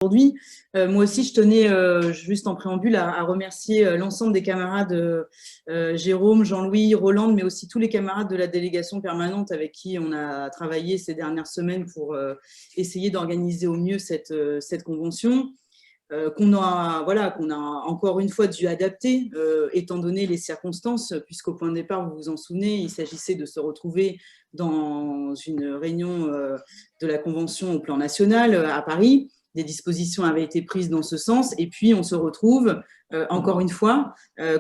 Aujourd'hui, moi aussi, je tenais juste en préambule à remercier l'ensemble des camarades Jérôme, Jean-Louis, Roland, mais aussi tous les camarades de la délégation permanente avec qui on a travaillé ces dernières semaines pour essayer d'organiser au mieux cette convention. Qu'on a encore une fois dû adapter, étant donné les circonstances, puisqu'au point de départ, vous vous en souvenez, il s'agissait de se retrouver dans une réunion de la Convention au plan national à Paris. Des dispositions avaient été prises dans ce sens, et puis on se retrouve, encore une fois,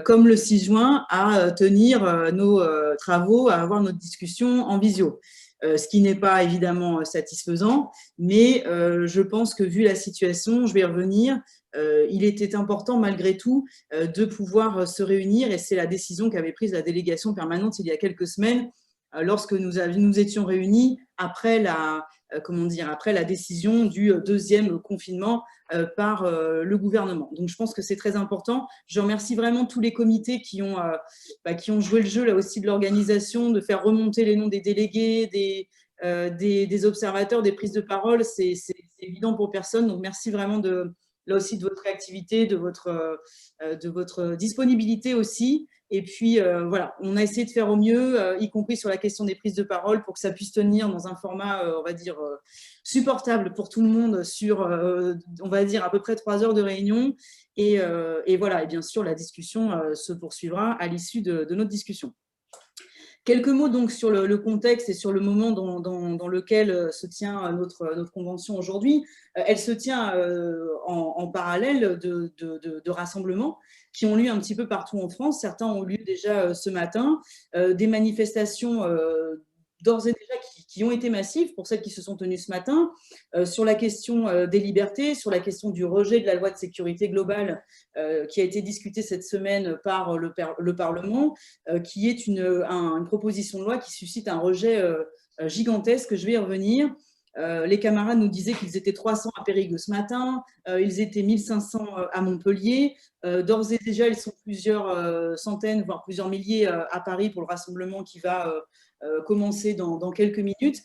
comme le 6 juin, à tenir nos travaux, à avoir notre discussion en visio. Ce qui n'est pas évidemment satisfaisant, mais je pense que vu la situation, je vais y revenir, il était important malgré tout de pouvoir se réunir, et c'est la décision qu'avait prise la délégation permanente il y a quelques semaines, lorsque nous étions réunis après après la décision du deuxième confinement par le gouvernement. Donc je pense que c'est très important. Je remercie vraiment tous les comités qui ont joué le jeu là aussi de l'organisation, de faire remonter les noms des délégués, des observateurs, des prises de parole. C'est évident pour personne. Donc merci vraiment là aussi de votre réactivité, de votre disponibilité aussi. Et puis voilà, on a essayé de faire au mieux, y compris sur la question des prises de parole, pour que ça puisse tenir dans un format, on va dire, supportable pour tout le monde sur, on va dire, à peu près 3 heures de réunion. Et voilà, et bien sûr, la discussion se poursuivra à l'issue de notre discussion. Quelques mots donc sur le contexte et sur le moment dans lequel se tient notre convention aujourd'hui. Elle se tient en parallèle de rassemblements qui ont lieu un petit peu partout en France. Certains ont lieu déjà ce matin, des manifestations d'ores et déjà qui ont été massives pour celles qui se sont tenues ce matin, sur la question des libertés, sur la question du rejet de la loi de sécurité globale qui a été discutée cette semaine par le Parlement, qui est une proposition de loi qui suscite un rejet gigantesque. Je vais y revenir. Les camarades nous disaient qu'ils étaient 300 à Périgueux ce matin, ils étaient 1500 à Montpellier. D'ores et déjà, ils sont plusieurs centaines, voire plusieurs milliers à Paris pour le rassemblement qui va commencer dans quelques minutes.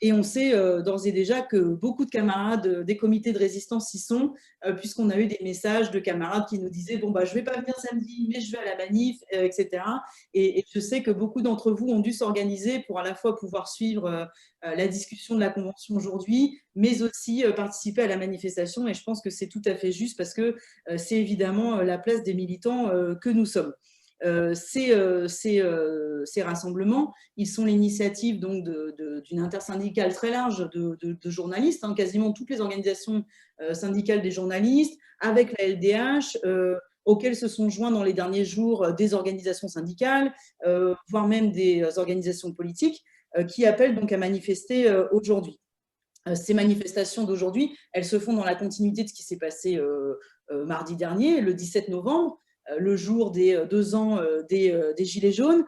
Et on sait d'ores et déjà que beaucoup de camarades des comités de résistance y sont, puisqu'on a eu des messages de camarades qui nous disaient « Bon, je ne vais pas venir samedi, mais je vais à la manif, etc. » Et je sais que beaucoup d'entre vous ont dû s'organiser pour à la fois pouvoir suivre la discussion de la Convention aujourd'hui, mais aussi participer à la manifestation. Et je pense que c'est tout à fait juste parce que c'est évidemment la place des militants que nous sommes. Ces rassemblements, ils sont l'initiative donc d'une intersyndicale très large de journalistes, hein, quasiment toutes les organisations syndicales des journalistes, avec la LDH, auxquelles se sont joints dans les derniers jours des organisations syndicales, voire même des organisations politiques, qui appellent donc à manifester aujourd'hui. Ces manifestations d'aujourd'hui, elles se font dans la continuité de ce qui s'est passé mardi dernier, le 17 novembre, le jour des 2 ans des Gilets jaunes,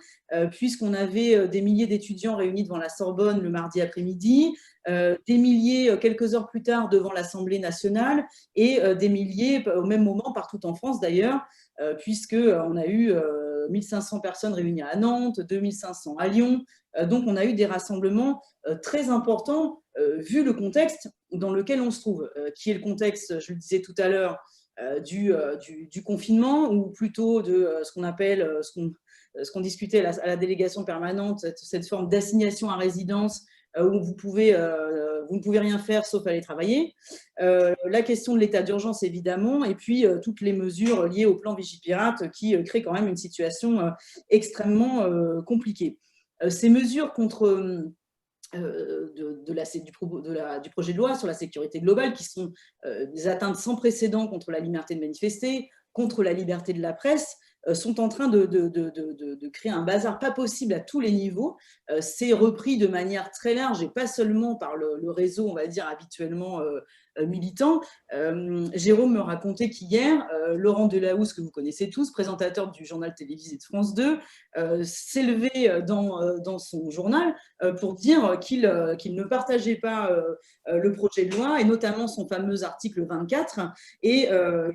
puisqu'on avait des milliers d'étudiants réunis devant la Sorbonne le mardi après-midi, des milliers quelques heures plus tard devant l'Assemblée nationale, et des milliers au même moment partout en France d'ailleurs, puisqu'on a eu 1500 personnes réunies à Nantes, 2500 à Lyon. Donc on a eu des rassemblements très importants vu le contexte dans lequel on se trouve, qui est le contexte, je le disais tout à l'heure, du confinement, ou plutôt de ce qu'on appelle, ce qu'on discutait à la délégation permanente, cette forme d'assignation à résidence où vous ne pouvez rien faire sauf aller travailler. La question de l'état d'urgence, évidemment, et puis toutes les mesures liées au plan Vigipirate qui créent quand même une situation extrêmement compliquée. Ces mesures contre du projet de loi sur la sécurité globale, qui sont des atteintes sans précédent contre la liberté de manifester, contre la liberté de la presse, sont en train de créer un bazar pas possible à tous les niveaux. C'est repris de manière très large et pas seulement par le réseau, on va dire, habituellement militant. Jérôme me racontait qu'hier, Laurent Delahousse, que vous connaissez tous, présentateur du journal télévisé de France 2, s'est levé dans son journal pour dire qu'il ne partageait pas le projet de loi, et notamment son fameux article 24, et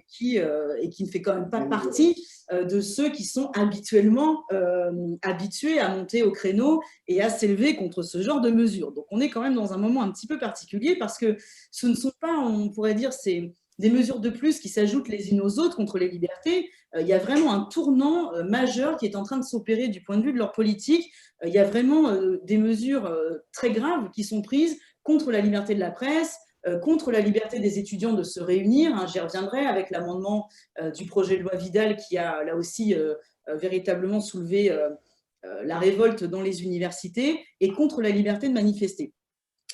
qui ne fait quand même pas partie de ceux qui sont habituellement habitués à monter au créneau et à s'élever contre ce genre de mesures. Donc on est quand même dans un moment un petit peu particulier, parce que ce ne sont pas pas, on pourrait dire, c'est des mesures de plus qui s'ajoutent les unes aux autres contre les libertés. Il y a vraiment un tournant majeur qui est en train de s'opérer du point de vue de leur politique. Il y a vraiment des mesures très graves qui sont prises contre la liberté de la presse, contre la liberté des étudiants de se réunir. J'y reviendrai avec l'amendement du projet de loi Vidal qui a là aussi véritablement soulevé la révolte dans les universités et contre la liberté de manifester.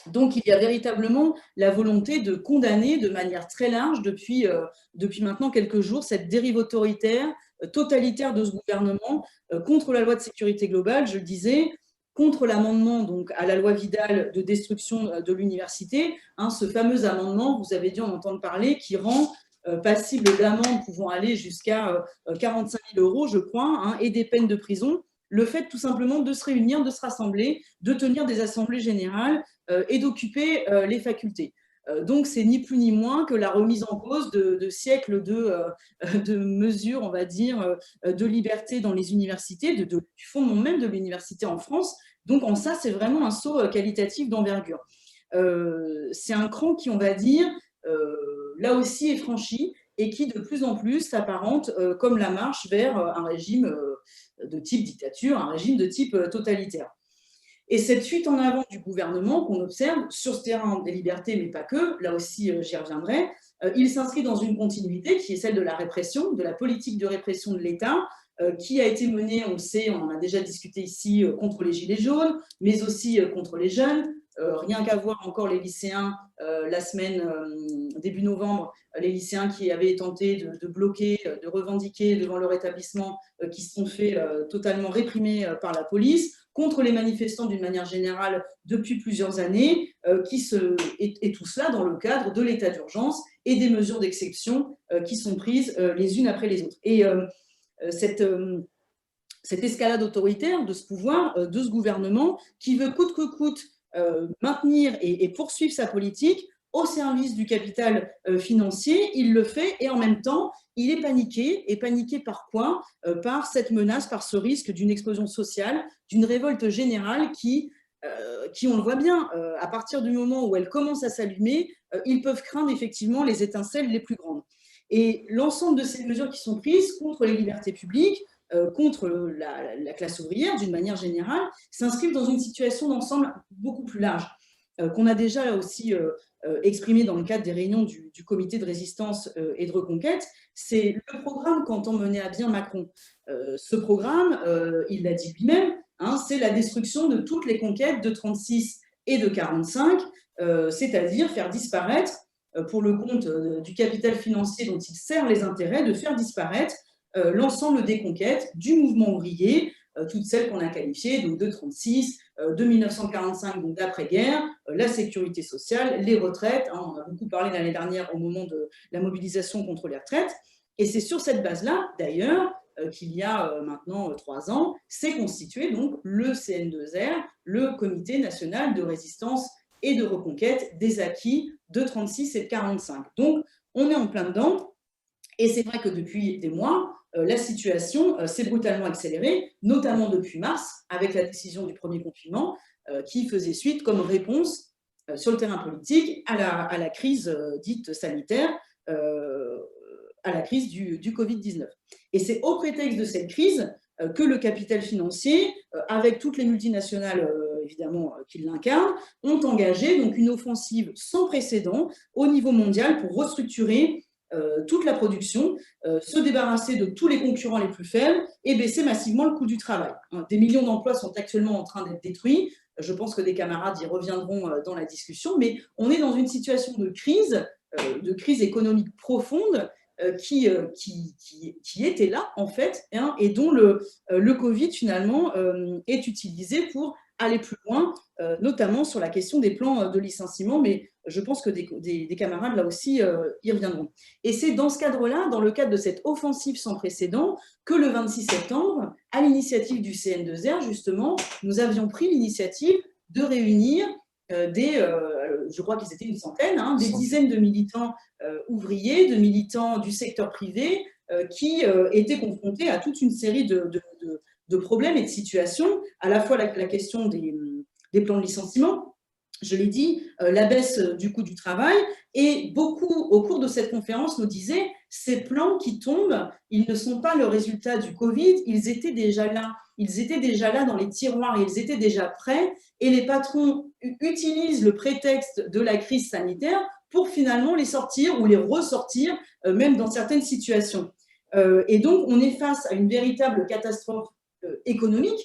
Donc, il y a véritablement la volonté de condamner de manière très large depuis maintenant quelques jours cette dérive autoritaire, totalitaire de ce gouvernement contre la loi de sécurité globale, je le disais, contre l'amendement donc à la loi Vidal de destruction de l'université, ce fameux amendement, vous avez dû en entendre parler, qui rend passible d'amende pouvant aller jusqu'à 45 000 euros, je crois, et des peines de prison, le fait tout simplement de se réunir, de se rassembler, de tenir des assemblées générales et d'occuper les facultés. Donc, c'est ni plus ni moins que la remise en cause de siècles de mesures, on va dire, de liberté dans les universités, du fondement même de l'université en France. Donc, en ça, c'est vraiment un saut qualitatif d'envergure. C'est un cran qui, on va dire, là aussi est franchi et qui, de plus en plus, s'apparente comme la marche vers un régime de type dictature, un régime de type totalitaire. Et cette fuite en avant du gouvernement qu'on observe sur ce terrain des libertés, mais pas que, là aussi j'y reviendrai, il s'inscrit dans une continuité qui est celle de la répression, de la politique de répression de l'État, qui a été menée, on le sait, on en a déjà discuté ici, contre les Gilets jaunes, mais aussi contre les jeunes. Rien qu'à voir encore les lycéens, la semaine début novembre, les lycéens qui avaient tenté de bloquer, de revendiquer devant leur établissement, qui se sont fait totalement réprimer par la police, contre les manifestants d'une manière générale depuis plusieurs années, et tout cela dans le cadre de l'état d'urgence et des mesures d'exception qui sont prises les unes après les autres. Et cette escalade autoritaire de ce pouvoir, de ce gouvernement, qui veut coûte que coûte maintenir et poursuivre sa politique au service du capital financier, il le fait et en même temps, il est paniqué. Et paniqué par quoi? Par cette menace, par ce risque d'une explosion sociale, d'une révolte générale qui, on le voit bien, à partir du moment où elle commence à s'allumer, ils peuvent craindre effectivement les étincelles les plus grandes. Et l'ensemble de ces mesures qui sont prises contre les libertés publiques, contre la classe ouvrière d'une manière générale, s'inscrivent dans une situation d'ensemble beaucoup plus large, qu'on a déjà là aussi exprimé dans le cadre des réunions du comité de résistance et de reconquête. C'est le programme qu'entend mener à bien Macron. Ce programme, il l'a dit lui-même, c'est la destruction de toutes les conquêtes de 36 et de 45, c'est-à-dire faire disparaître, pour le compte du capital financier dont il sert les intérêts, de faire disparaître l'ensemble des conquêtes du mouvement ouvrier, toutes celles qu'on a qualifiées, donc de 36, de 1945, donc d'après-guerre, la sécurité sociale, les retraites, on a beaucoup parlé l'année dernière au moment de la mobilisation contre les retraites, et c'est sur cette base-là, d'ailleurs, qu'il y a maintenant 3 ans, s'est constitué donc le CN2R, le Comité national de résistance et de reconquête des acquis de 36 et de 45. Donc, on est en plein dedans, et c'est vrai que depuis des mois, la situation s'est brutalement accélérée, notamment depuis mars, avec la décision du premier confinement, qui faisait suite comme réponse sur le terrain politique à la crise dite sanitaire, à la crise du Covid-19. Et c'est au prétexte de cette crise que le capital financier, avec toutes les multinationales évidemment qui l'incarnent, ont engagé donc une offensive sans précédent au niveau mondial pour restructurer toute la production, se débarrasser de tous les concurrents les plus faibles et baisser massivement le coût du travail. Des millions d'emplois sont actuellement en train d'être détruits. Je pense que des camarades y reviendront dans la discussion, mais on est dans une situation de crise économique profonde qui était là, en fait, et dont le Covid, finalement, est utilisé pour aller plus loin, notamment sur la question des plans de licenciement, mais je pense que des camarades, là aussi, y reviendront. Et c'est dans ce cadre-là, dans le cadre de cette offensive sans précédent, que le 26 septembre, à l'initiative du CN2R, justement, nous avions pris l'initiative de réunir je crois qu'ils étaient une centaine, des dizaines de militants ouvriers, de militants du secteur privé, qui étaient confrontés à toute une série de problèmes et de situations, à la fois la question des plans de licenciement, je l'ai dit, la baisse du coût du travail. Et beaucoup, au cours de cette conférence, nous disaient, ces plans qui tombent, ils ne sont pas le résultat du Covid, ils étaient déjà là. Ils étaient déjà là dans les tiroirs, ils étaient déjà prêts. Et les patrons utilisent le prétexte de la crise sanitaire pour finalement les sortir ou les ressortir, même dans certaines situations. Et donc, on est face à une véritable catastrophe économique,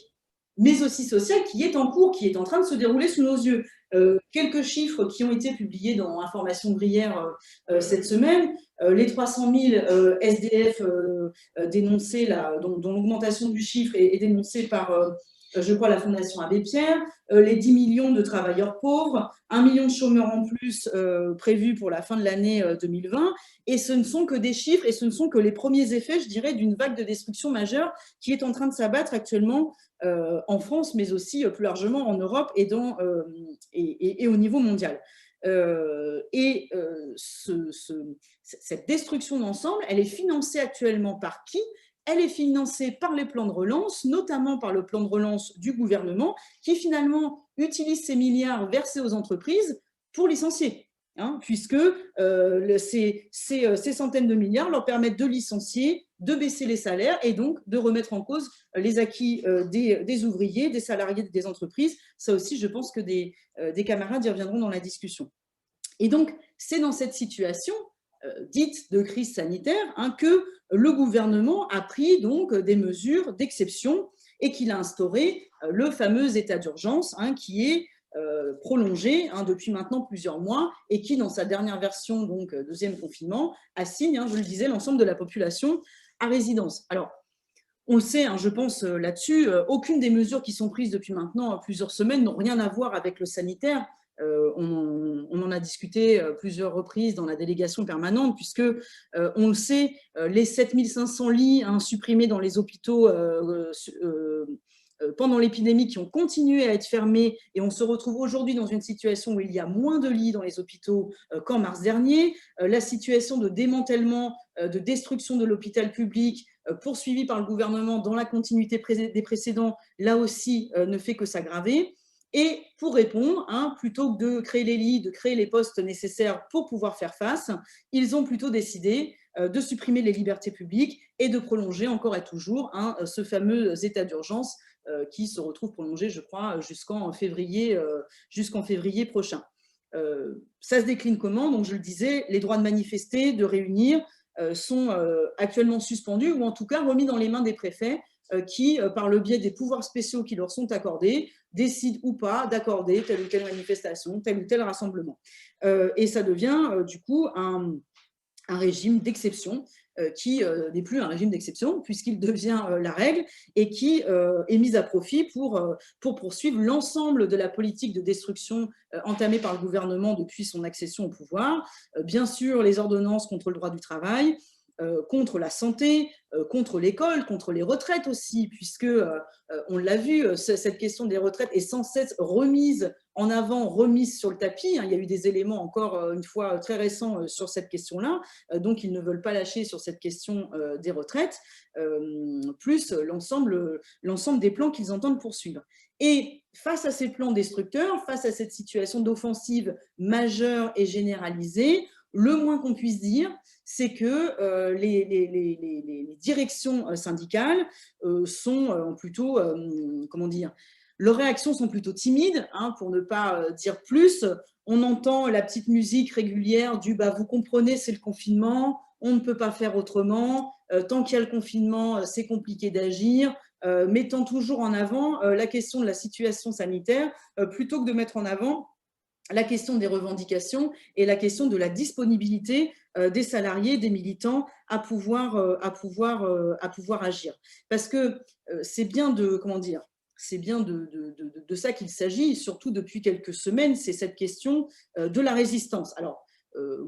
mais aussi sociale, qui est en cours, qui est en train de se dérouler sous nos yeux. Quelques chiffres qui ont été publiés dans Information Brière cette semaine, les 300 000 SDF dénoncés, là, dont l'augmentation du chiffre est dénoncée par, je crois, la Fondation Abbé Pierre, les 10 millions de travailleurs pauvres, 1 million de chômeurs en plus prévus pour la fin de l'année 2020, et ce ne sont que des chiffres, et ce ne sont que les premiers effets, je dirais, d'une vague de destruction majeure qui est en train de s'abattre actuellement en France, mais aussi plus largement en Europe et au niveau mondial. Cette destruction d'ensemble, elle est financée actuellement par qui? Elle est financée par les plans de relance, notamment par le plan de relance du gouvernement, qui finalement utilise ces milliards versés aux entreprises pour licencier. Puisque ces centaines de milliards leur permettent de licencier, de baisser les salaires et donc de remettre en cause les acquis des ouvriers, des salariés des entreprises. Ça aussi, je pense que des camarades y reviendront dans la discussion. Et donc, c'est dans cette situation dite de crise sanitaire que le gouvernement a pris donc des mesures d'exception et qu'il a instauré le fameux état d'urgence qui est prolongé depuis maintenant plusieurs mois et qui, dans sa dernière version, donc deuxième confinement, assigne, je le disais, l'ensemble de la population à résidence. Alors, on le sait, je pense là-dessus, aucune des mesures qui sont prises depuis maintenant plusieurs semaines n'ont rien à voir avec le sanitaire. On en a discuté plusieurs reprises dans la délégation permanente, puisque on le sait, les 7500 lits supprimés dans les hôpitaux pendant l'épidémie qui ont continué à être fermés, et on se retrouve aujourd'hui dans une situation où il y a moins de lits dans les hôpitaux qu'en mars dernier. La situation de démantèlement, de destruction de l'hôpital public poursuivie par le gouvernement dans la continuité des précédents, là aussi ne fait que s'aggraver. Et pour répondre, plutôt que de créer les lits, de créer les postes nécessaires pour pouvoir faire face, ils ont plutôt décidé de supprimer les libertés publiques et de prolonger encore et toujours ce fameux état d'urgence qui se retrouve prolongé, je crois, jusqu'en février prochain. Ça se décline comment? Donc, je le disais, les droits de manifester, de réunir sont actuellement suspendus ou en tout cas remis dans les mains des préfets qui, par le biais des pouvoirs spéciaux qui leur sont accordés, décident ou pas d'accorder telle ou telle manifestation, tel ou tel rassemblement. Et ça devient du coup un régime d'exception qui n'est plus un régime d'exception puisqu'il devient la règle et qui est mis à profit pour poursuivre l'ensemble de la politique de destruction entamée par le gouvernement depuis son accession au pouvoir. Bien sûr, les ordonnances contre le droit du travail, contre la santé, contre l'école, contre les retraites aussi, puisque, on l'a vu, cette question des retraites est sans cesse remise en avant, remise sur le tapis. Il y a eu des éléments encore une fois très récents sur cette question-là, donc ils ne veulent pas lâcher sur cette question des retraites, plus l'ensemble des plans qu'ils entendent poursuivre. Et face à ces plans destructeurs, face à cette situation d'offensive majeure et généralisée, le moins qu'on puisse dire, c'est que les directions syndicales sont plutôt, comment dire, leurs réactions sont plutôt timides, pour ne pas dire plus. On entend la petite musique régulière du « vous comprenez, c'est le confinement, on ne peut pas faire autrement, tant qu'il y a le confinement, c'est compliqué d'agir », mettant toujours en avant la question de la situation sanitaire plutôt que de mettre en avant la question des revendications et la question de la disponibilité des salariés, des militants à pouvoir agir. Parce que c'est bien de, comment dire, c'est bien de ça qu'il s'agit, surtout depuis quelques semaines, c'est cette question de la résistance. Alors,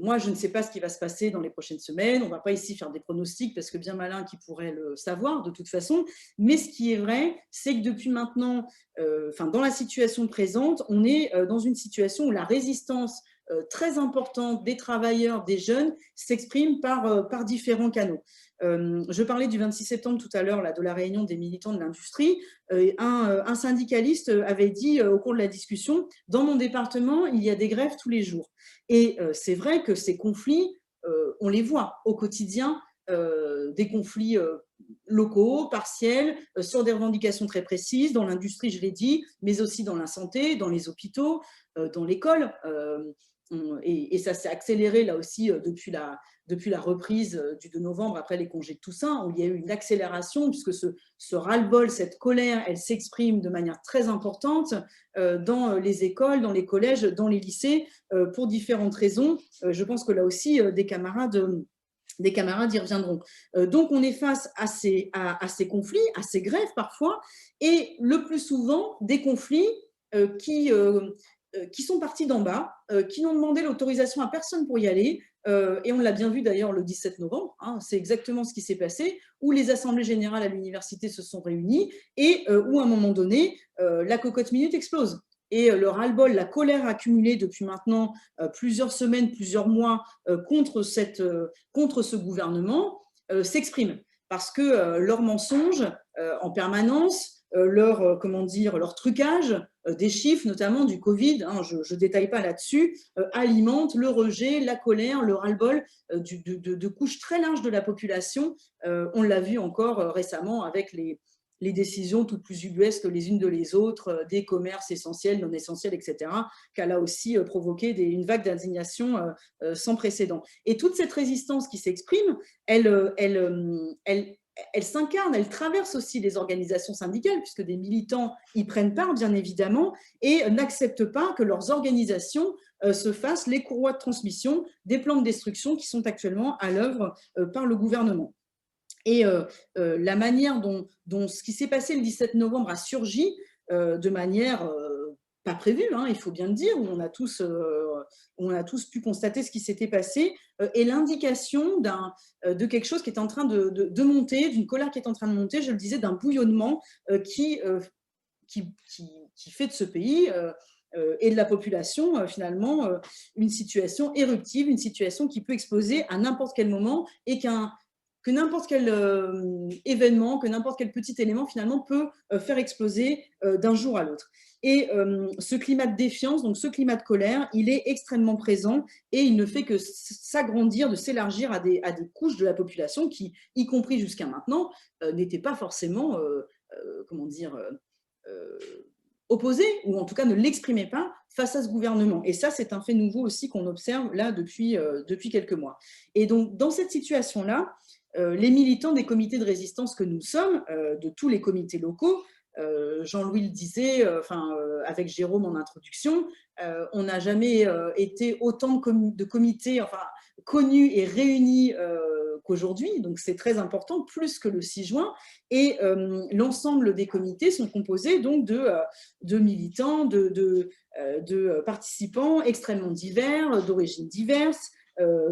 moi, je ne sais pas ce qui va se passer dans les prochaines semaines. On ne va pas ici faire des pronostics parce que bien malin qui pourrait le savoir de toute façon. Mais ce qui est vrai, c'est que depuis maintenant, dans la situation présente, on est dans une situation où la résistance très importante des travailleurs, des jeunes, s'exprime par différents canaux. Je parlais du 26 septembre tout à l'heure, de la réunion des militants de l'industrie. Un syndicaliste avait dit au cours de la discussion, dans mon département, il y a des grèves tous les jours. Et c'est vrai que ces conflits, on les voit au quotidien, des conflits locaux, partiels, sur des revendications très précises, dans l'industrie, je l'ai dit, mais aussi dans la santé, dans les hôpitaux, dans l'école. Et ça s'est accéléré là aussi depuis la reprise du 2 novembre, après les congés de Toussaint, où il y a eu une accélération, puisque ce ras-le-bol, cette colère, elle s'exprime de manière très importante dans les écoles, dans les collèges, dans les lycées, pour différentes raisons. Je pense que là aussi, des camarades y reviendront. Donc, on est face à ces conflits, à ces grèves parfois, et le plus souvent, des conflits qui sont partis d'en bas, qui n'ont demandé l'autorisation à personne pour y aller. Et on l'a bien vu d'ailleurs le 17 novembre, hein, c'est exactement ce qui s'est passé, où les assemblées générales à l'université se sont réunies et où à un moment donné, la cocotte minute explose. Et le ras-le-bol, la colère accumulée depuis maintenant plusieurs semaines, plusieurs mois contre ce gouvernement s'exprime. Parce que leurs mensonges en permanence, leur trucage des chiffres, notamment du Covid, hein, je ne détaille pas là-dessus, alimentent le rejet, la colère, le ras-le-bol de couches très larges de la population. On l'a vu encore récemment avec les décisions toutes plus ubuesques les unes de les autres, des commerces essentiels, non essentiels, etc., qu'elle a aussi provoqué une vague d'indignation sans précédent. Et toute cette résistance qui s'exprime, elle s'incarne, elle traverse aussi les organisations syndicales, puisque des militants y prennent part, bien évidemment, et n'acceptent pas que leurs organisations se fassent les courroies de transmission des plans de destruction qui sont actuellement à l'œuvre par le gouvernement. Et la manière dont ce qui s'est passé le 17 novembre a surgi de manière pas prévue, hein, il faut bien le dire, où on a tous pu constater ce qui s'était passé, est l'indication de quelque chose qui est en train de monter, d'une colère qui est en train de monter, je le disais, d'un bouillonnement qui fait de ce pays et de la population, finalement, une situation éruptive, une situation qui peut exploser à n'importe quel moment et que n'importe quel événement, que n'importe quel petit élément, finalement, peut faire exploser d'un jour à l'autre. Et ce climat de défiance, donc ce climat de colère, il est extrêmement présent et il ne fait que s'agrandir, de s'élargir à des couches de la population qui, y compris jusqu'à maintenant, n'étaient pas forcément, opposés, ou en tout cas ne l'exprimaient pas face à ce gouvernement. Et ça, c'est un fait nouveau aussi qu'on observe là depuis quelques mois. Et donc, dans cette situation-là, les militants des comités de résistance que nous sommes, de tous les comités locaux, Jean-Louis le disait, avec Jérôme en introduction, on n'a jamais été autant de comités connus et réunis qu'aujourd'hui, donc c'est très important, plus que le 6 juin, et l'ensemble des comités sont composés donc de militants, de participants extrêmement divers, d'origines diverses,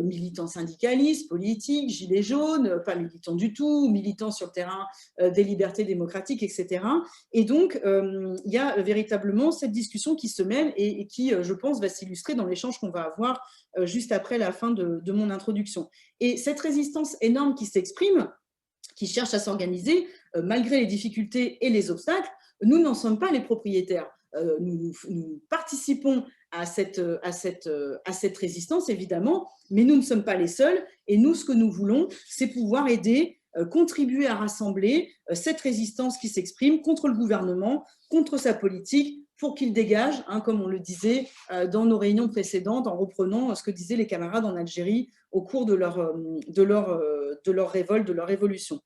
militants syndicalistes, politiques, gilets jaunes, pas militants du tout, militants sur le terrain des libertés démocratiques, etc. Et donc, il y a véritablement cette discussion qui se mêle et qui, je pense, va s'illustrer dans l'échange qu'on va avoir juste après la fin de mon introduction. Et cette résistance énorme qui s'exprime, qui cherche à s'organiser, malgré les difficultés et les obstacles, nous n'en sommes pas les propriétaires. Nous participons à cette résistance, évidemment, mais nous ne sommes pas les seuls. Et nous, ce que nous voulons, c'est pouvoir aider, contribuer à rassembler cette résistance qui s'exprime contre le gouvernement, contre sa politique, pour qu'il dégage, hein, comme on le disait dans nos réunions précédentes, en reprenant ce que disaient les camarades en Algérie au cours de leur révolte, de leur révolution.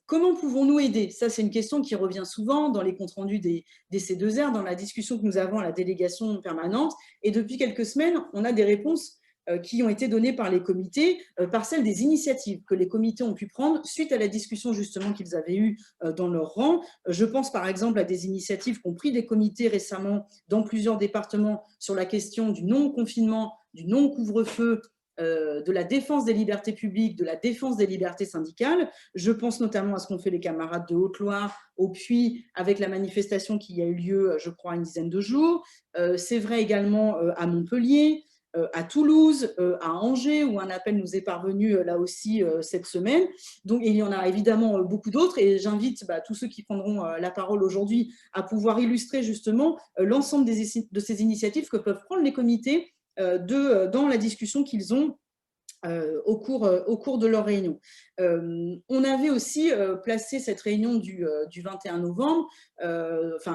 Comment pouvons-nous aider? Ça, c'est une question qui revient souvent dans les comptes rendus des C2R, dans la discussion que nous avons à la délégation permanente. Et depuis quelques semaines, on a des réponses qui ont été données par les comités, par celles des initiatives que les comités ont pu prendre suite à la discussion justement qu'ils avaient eue dans leur rang. Je pense par exemple à des initiatives qu'ont pris des comités récemment dans plusieurs départements sur la question du non-confinement, du non-couvre-feu, de la défense des libertés publiques, de la défense des libertés syndicales. Je pense notamment à ce qu'ont fait les camarades de Haute-Loire, au Puy, avec la manifestation qui a eu lieu, je crois, une dizaine de jours. C'est vrai également à Montpellier. à Toulouse, à Angers, où un appel nous est parvenu là aussi cette semaine. Donc, il y en a évidemment beaucoup d'autres et j'invite tous ceux qui prendront la parole aujourd'hui à pouvoir illustrer justement l'ensemble de ces initiatives que peuvent prendre les comités dans la discussion qu'ils ont au cours de leur réunion. On avait aussi placé cette réunion du 21 novembre,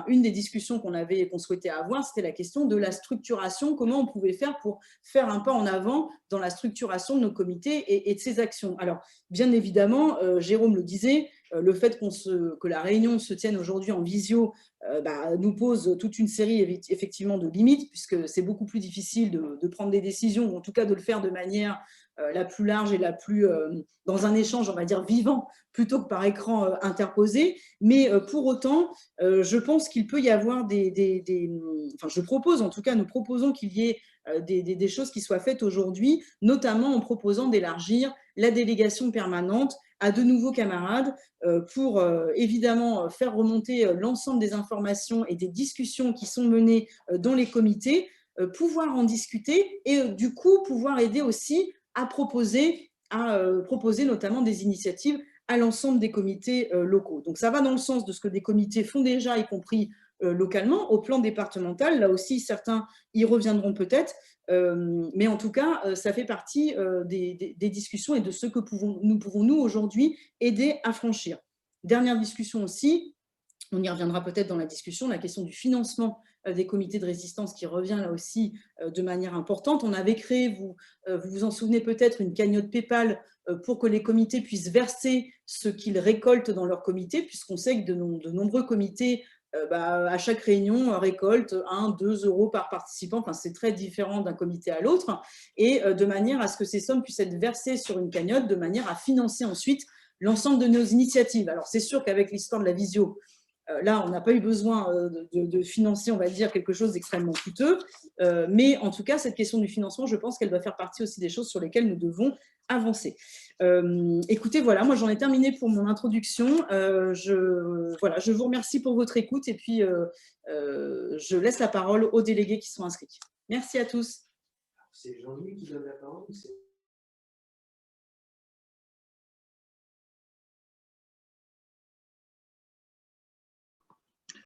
une des discussions qu'on souhaitait avoir, c'était la question de la structuration, comment on pouvait faire pour faire un pas en avant dans la structuration de nos comités et de ces actions. Alors, bien évidemment, Jérôme le disait, le fait que la réunion se tienne aujourd'hui en visio nous pose toute une série effectivement de limites, puisque c'est beaucoup plus difficile de prendre des décisions, ou en tout cas de le faire de manière la plus large et dans un échange, on va dire, vivant, plutôt que par écran interposé. Mais pour autant, je pense qu'il peut y avoir je propose, en tout cas, nous proposons qu'il y ait des choses qui soient faites aujourd'hui, notamment en proposant d'élargir la délégation permanente à de nouveaux camarades pour évidemment faire remonter l'ensemble des informations et des discussions qui sont menées dans les comités, pouvoir en discuter et du coup pouvoir aider aussi à proposer notamment des initiatives à l'ensemble des comités locaux. Donc ça va dans le sens de ce que des comités font déjà, y compris localement, au plan départemental. Là aussi, certains y reviendront peut-être, mais en tout cas, ça fait partie des discussions et de ce que nous pouvons aujourd'hui aider à franchir. Dernière discussion aussi, on y reviendra peut-être dans la discussion, la question du financement des comités de résistance qui revient là aussi de manière importante. On avait créé, vous vous en souvenez peut-être, une cagnotte PayPal pour que les comités puissent verser ce qu'ils récoltent dans leur comité, puisqu'on sait que de nombreux comités à chaque réunion récoltent 1-2 euros par participant. Enfin, c'est très différent d'un comité à l'autre, et de manière à ce que ces sommes puissent être versées sur une cagnotte, de manière à financer ensuite l'ensemble de nos initiatives. Alors, c'est sûr qu'avec l'histoire de la visio, là, on n'a pas eu besoin de financer, on va dire, quelque chose d'extrêmement coûteux. Mais en tout cas, cette question du financement, je pense qu'elle doit faire partie aussi des choses sur lesquelles nous devons avancer. Écoutez, voilà, moi j'en ai terminé pour mon introduction. Je vous remercie pour votre écoute et puis je laisse la parole aux délégués qui sont inscrits. Merci à tous. C'est Jean-Louis qui donne la parole.